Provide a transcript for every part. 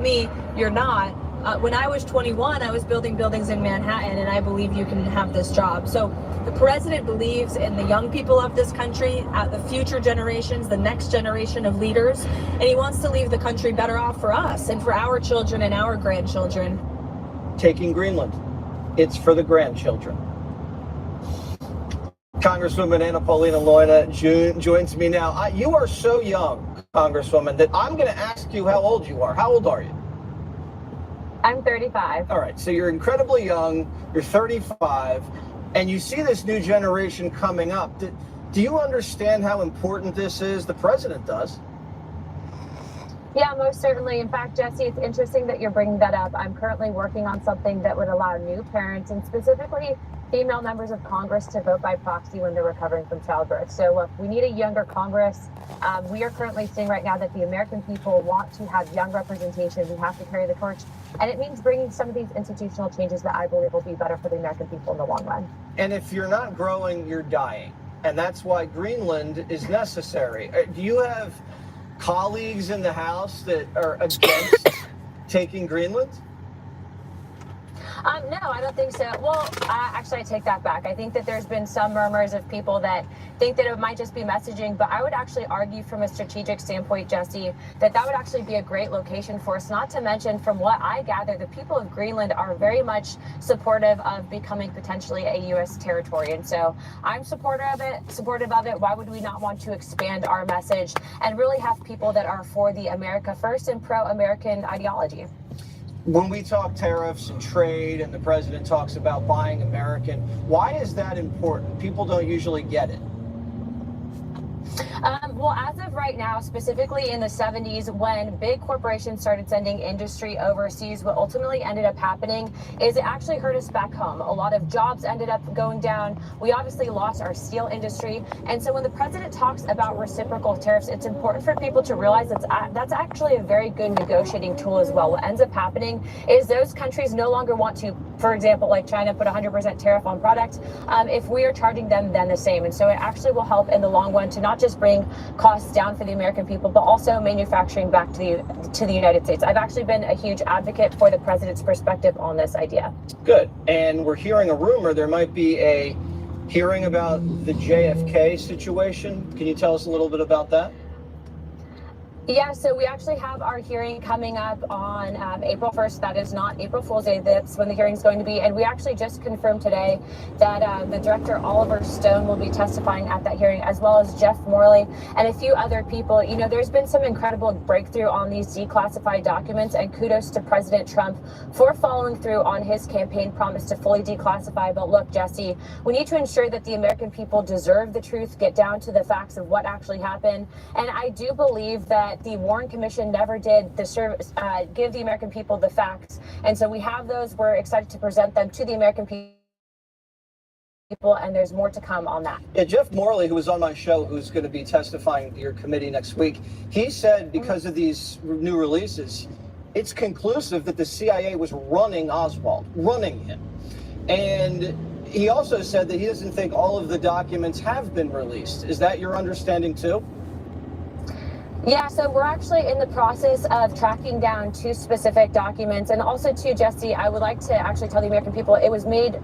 me, you're not. When I was 21, I was building buildings in Manhattan, and I believe you can have this job. So the president believes in the young people of this country, the future generations, the next generation of leaders, and he wants to leave the country better off for us and for our children and our grandchildren. Taking Greenland. It's for the grandchildren. Congresswoman Anna Paulina Loina joins me now. You are so young, Congresswoman, that I'm going to ask you how old you are. How old are you? I'm 35. All right, so you're incredibly young. You're 35, and you see this new generation coming up. Do you understand how important this is? The president does. Yeah, most certainly. In fact, Jesse, it's interesting that you're bringing that up. I'm currently working on something that would allow new parents and specifically female members of Congress to vote by proxy when they're recovering from childbirth. So look, we need a younger Congress. We are currently seeing right now that the American people want to have young representation. We have to carry the torch. And it means bringing some of these institutional changes that I believe will be better for the American people in the long run. And if you're not growing, you're dying. And that's why Greenland is necessary. Do you have colleagues in the House that are against taking Greenland? No, I don't think so. Well, actually, I take that back. I think that there's been some murmurs of people that think that it might just be messaging, but I would actually argue from a strategic standpoint, Jesse, that would actually be a great location for us. Not to mention, from what I gather, the people of Greenland are very much supportive of becoming potentially a U.S. territory. And so I'm supportive of it. Why would we not want to expand our message and really have people that are for the America First and pro-American ideology? When we talk tariffs and trade and the president talks about buying American, why is that important? People don't usually get it. Well, as of right now, specifically in the 70s, when big corporations started sending industry overseas, what ultimately ended up happening is it actually hurt us back home. A lot of jobs ended up going down. We obviously lost our steel industry. And so when the president talks about reciprocal tariffs, it's important for people to realize that's actually a very good negotiating tool as well. What ends up happening is those countries no longer want to, for example, like China, put 100% tariff on product if we are charging them then the same. And so it actually will help in the long run to not just bring costs down for the American people, but also manufacturing back to the United States. I've actually been a huge advocate for the president's perspective on this idea. Good. And we're hearing a rumor there might be a hearing about the JFK situation. Can you tell us a little bit about that? Yeah, so we actually have our hearing coming up on April 1st. That is not April Fool's Day. That's when the hearing is going to be. And we actually just confirmed today that the director, Oliver Stone, will be testifying at that hearing, as well as Jeff Morley and a few other people. You know, there's been some incredible breakthrough on these declassified documents, and kudos to President Trump for following through on his campaign promise to fully declassify. But look, Jesse, we need to ensure that the American people deserve the truth, get down to the facts of what actually happened. And I do believe that the Warren Commission never did the service, give the American people the facts. And so we have those. We're excited to present them to the American people, and there's more to come on that. Yeah, Jeff Morley, who was on my show, who's going to be testifying to your committee next week, he said because of these new releases, it's conclusive that the CIA was running Oswald, running him. And he also said that he doesn't think all of the documents have been released. Is that your understanding too? Yeah, so we're actually in the process of tracking down two specific documents. And also, too, Jesse, I would like to actually tell the American people, it was made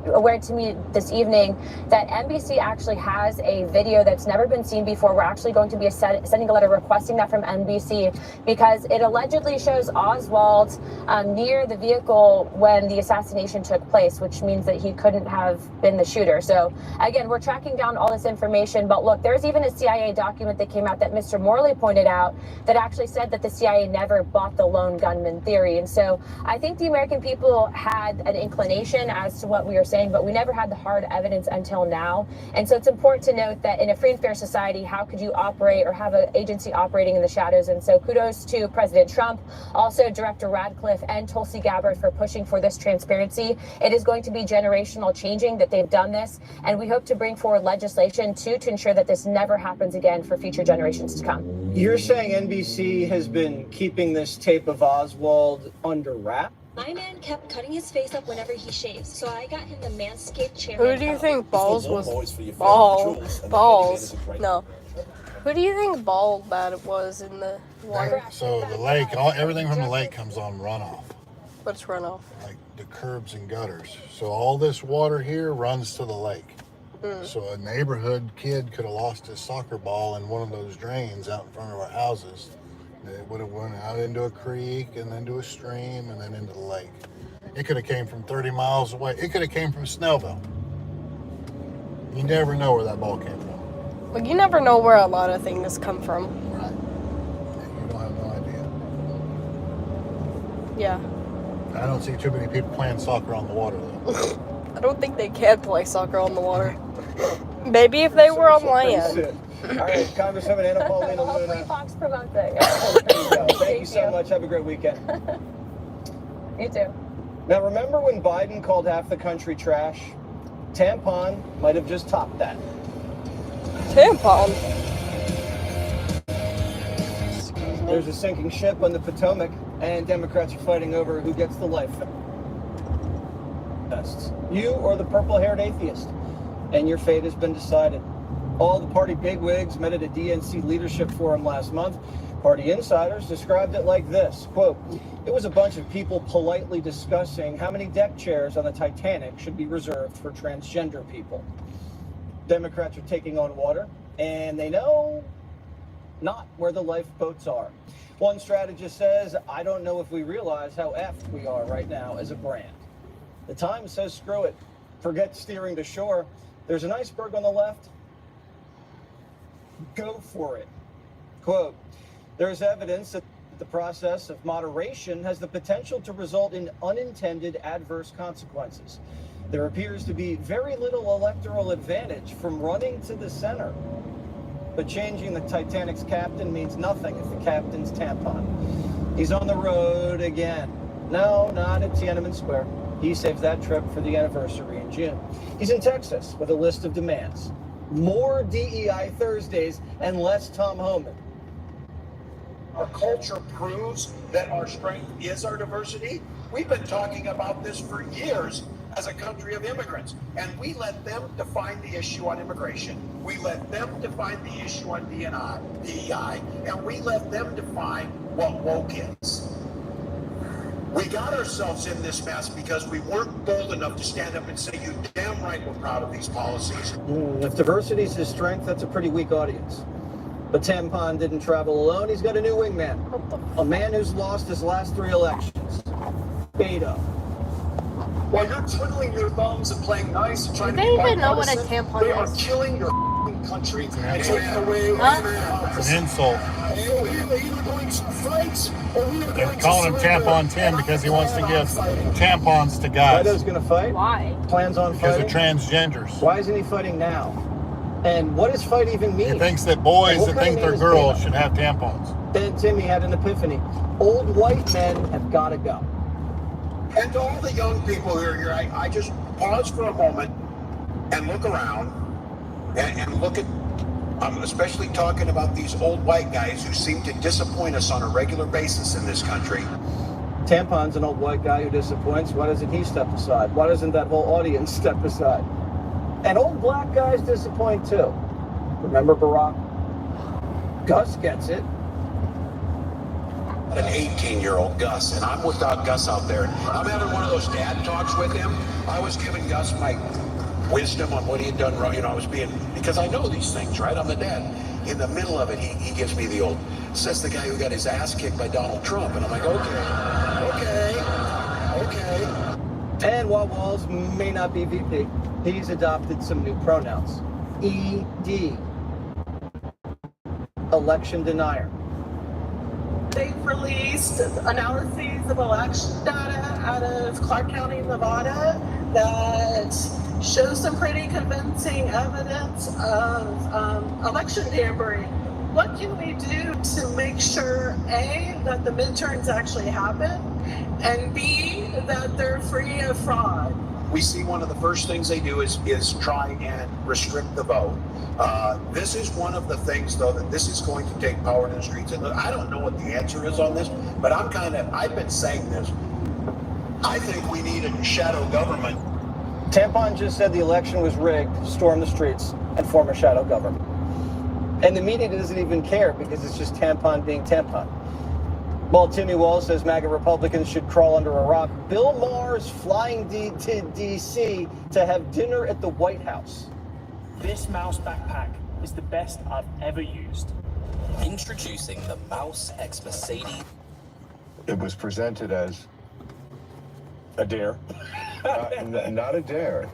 aware to me this evening that NBC actually has a video that's never been seen before. We're actually going to be sending a letter requesting that from NBC because it allegedly shows Oswald near the vehicle when the assassination took place, which means that he couldn't have been the shooter. So, again, we're tracking down all this information. But look, there's even a CIA document that came out that Mr. Morley pointed out that actually said that the CIA never bought the lone gunman theory. And so I think the American people had an inclination as to what we were saying, but we never had the hard evidence until now. And so it's important to note that in a free and fair society, how could you operate or have an agency operating in the shadows? And so kudos to President Trump, also Director Radcliffe and Tulsi Gabbard for pushing for this transparency. It is going to be generational changing that they've done this, and we hope to bring forward legislation to ensure that this never happens again for future generations to come. You're saying NBC has been keeping this tape of Oswald under wrap? My man kept cutting his face up whenever he shaves, so I got him the Manscaped chair. Who do you think Balls was? Balls. No. Who do you think bald that it was in the water? So the lake, everything from the lake comes on runoff, What's runoff? like the curbs and gutters. So all this water here runs to the lake. So a neighborhood kid could have lost his soccer ball in one of those drains out in front of our houses. It would have went out into a creek and then to a stream and then into the lake. It could have came from 30 miles away. It could have came from Snellville. You never know where that ball came from. Well, you never know where a lot of things come from. Right. You don't have no idea. Yeah. I don't see too many people playing soccer on the water though. I don't think they can play soccer on the water. Maybe if they were on land. All right, Congresswoman Anna Paulina Hopefully Luna. Fox promotes it. There you go. Thank you so much. Have a great weekend. You too. Now, remember when Biden called half the country trash? Tampon might have just topped that. Tampon. There's a sinking ship on the Potomac, and Democrats are fighting over who gets the life vests. You or the purple-haired atheist. And your fate has been decided. All the party bigwigs met at a DNC leadership forum last month. Party insiders described it like this, quote, "It was a bunch of people politely discussing how many deck chairs on the Titanic should be reserved for transgender people." Democrats are taking on water, and they know not where the lifeboats are. One strategist says, "I don't know if we realize how effed we are right now as a brand." The Times says, screw it. Forget steering to shore. There's an iceberg on the left. Go for it. Quote, "There's evidence that the process of moderation has the potential to result in unintended adverse consequences. There appears to be very little electoral advantage from running to the center. But changing the Titanic's captain means nothing if the captain's tampon." He's on the road again. No, not at Tiananmen Square. He saved that trip for the anniversary in June. He's in Texas with a list of demands. More DEI Thursdays and less Tom Homan. Our culture proves that our strength is our diversity. We've been talking about this for years as a country of immigrants, and we let them define the issue on immigration. We let them define the issue on DEI, and we let them define what woke is. We got ourselves in this mess because we weren't bold enough to stand up and say, "You damn right we're proud of these policies." If diversity is his strength, that's a pretty weak audience. But Tampon didn't travel alone. He's got a new wingman. A man who's lost his last 3 elections. Beto. While you're twiddling your thumbs and playing nice and trying Do to they be even know what a bipartisan, tampon they are is? killing your country and taking away It's an insult. And we are either going to fight or we are They're going to calling him surrender. Tampon Tim because he wants to give tampons to Beto's guys going to fight? Why? Plans on because of fighting? transgenders. Why isn't he fighting now? And what does fight even mean? He thinks that boys What that kind think of they're name is girls Beto? should have tampons. Then Timmy had an epiphany. Old white men have got to go. And to all the young people who are here, I just pause for a moment and look around and look at, I'm especially talking about these old white guys who seem to disappoint us on a regular basis in this country. Tampon's an old white guy who disappoints. Why doesn't he step aside? Why doesn't that whole audience step aside? And old black guys disappoint too. Remember Barack? Gus gets it. An 18-year-old Gus, and I'm without Gus out there. I'm having one of those dad talks with him. I was giving Gus my wisdom on what he had done wrong. You know, I was being, because I know these things, right? I'm the dad. In the middle of it, he gives me the old, says the guy who got his ass kicked by Donald Trump. And I'm like, okay. And while Walz may not be VP, he's adopted some new pronouns. ED. Election denier. They've released analyses of election data out of Clark County, Nevada, that shows some pretty convincing evidence of election tampering. What can we do to make sure, A, that the midterms actually happen, and B, that they're free of fraud? We see one of the first things they do is try and restrict the vote. This is one of the things, though, that this is going to take power in the streets. And I don't know what the answer is on this, but I've been saying this. I think we need a shadow government. Tampon just said the election was rigged, storm the streets, and form a shadow government. And the media doesn't even care because it's just tampon being tampon. Well, Timmy Walls says MAGA Republicans should crawl under a rock. Bill Maher's flying to D.C. to have dinner at the White House. This mouse backpack is the best I've ever used. Introducing the Mouse X Mercedes. It was presented as A dare. not a dare.